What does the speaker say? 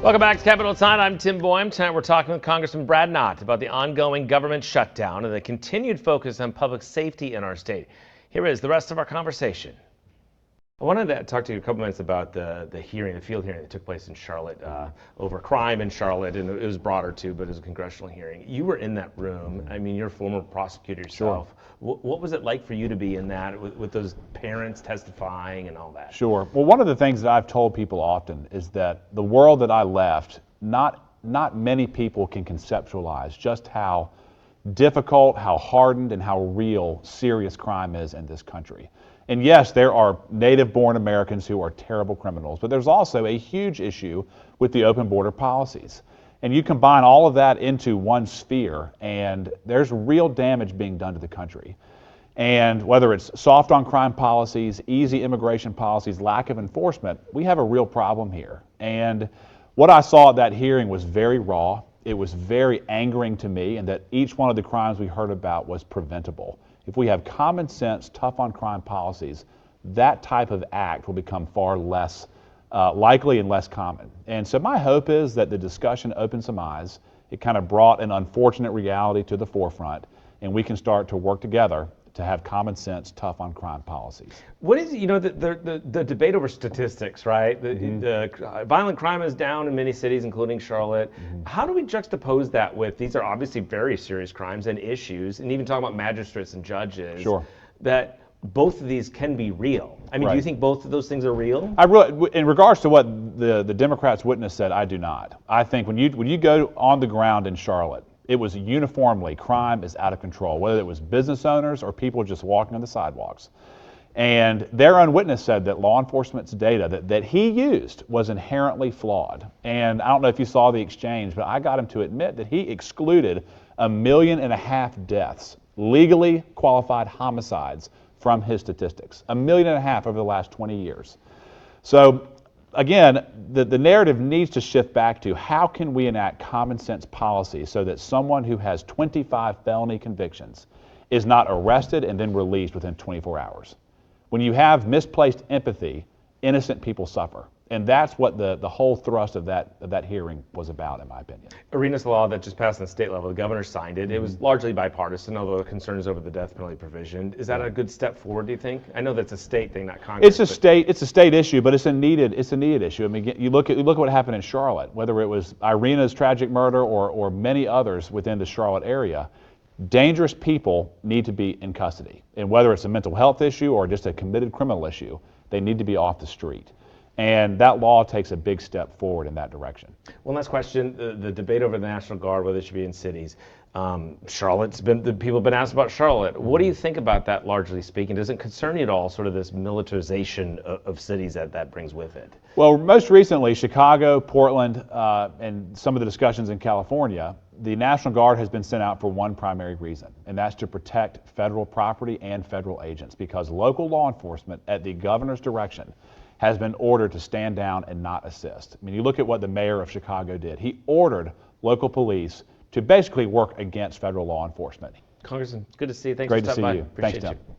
Welcome back to Capitol Tonight. I'm Tim Boehm. Tonight we're talking with Congressman Brad Knott about the ongoing government shutdown and the continued focus on public safety in our state. Here is the rest of our conversation. I wanted to talk to you a couple minutes about the hearing, the field hearing that took place in Charlotte over crime in Charlotte, and it was broader too, but it was a congressional hearing. You were in that room. I mean, you're a former prosecutor yourself. Sure. What was it like for you to be in that with those parents testifying and all that? Sure. Well, one of the things that I've told people often is that the world that I left, not many people can conceptualize just how difficult, how hardened, and how real serious crime is in this country. And yes, there are native-born Americans who are terrible criminals, but there's also a huge issue with the open border policies. And you combine all of that into one sphere, and there's real damage being done to the country. And whether it's soft on crime policies, easy immigration policies, lack of enforcement, we have a real problem here. And what I saw at that hearing was very raw. It was very angering to me, and that each one of the crimes we heard about was preventable. If we have common sense, tough on crime policies, that type of act will become far less likely and less common. And so my hope is that the discussion opened some eyes. It kind of brought an unfortunate reality to the forefront, and we can start to work together to have common sense, tough on crime policies. What is, the debate over statistics, right? The violent crime is down in many cities, including Charlotte. How do we juxtapose that with, these are obviously very serious crimes and issues, and even talking about magistrates and judges, that both of these can be real? I mean, do you think both of those things are real? In regards to what the Democrats' witness said, I do not. I think when you go on the ground in Charlotte, it was uniformly crime is out of control, whether it was business owners or people just walking on the sidewalks. And their own witness said that law enforcement's data that he used was inherently flawed. And I don't know if you saw the exchange, but I got him to admit that he excluded 1.5 million deaths, legally qualified homicides, from his statistics. 1.5 million over the last 20 years. So again, the narrative needs to shift back to how can we enact common sense policy so that someone who has 25 felony convictions is not arrested and then released within 24 hours. When you have misplaced empathy, innocent people suffer. And that's what the whole thrust of that hearing was about, in my opinion. Arena's law that just passed on the state level, the governor signed it. It was largely bipartisan, although concerns over the death penalty provision. Is that a good step forward, do you think? I know that's a state thing, not Congress. It's a state issue, but it's a needed issue. I mean, you look at what happened in Charlotte, whether it was Arena's tragic murder or many others within the Charlotte area. Dangerous people need to be in custody. And whether it's a mental health issue or just a committed criminal issue, they need to be off the street. And that law takes a big step forward in that direction. One last question, the debate over the National Guard, whether it should be in cities. People have been asked about Charlotte. What do you think about that, largely speaking? Does it concern you at all, sort of this militarization of cities that brings with it? Well, most recently, Chicago, Portland, and some of the discussions in California, the National Guard has been sent out for one primary reason, and that's to protect federal property and federal agents, because local law enforcement, at the governor's direction, has been ordered to stand down and not assist. I mean, you look at what the mayor of Chicago did. He ordered local police to basically work against federal law enforcement. Congressman, good to see you. Thanks Great for stopping by. Great to see you. Thanks, Tim.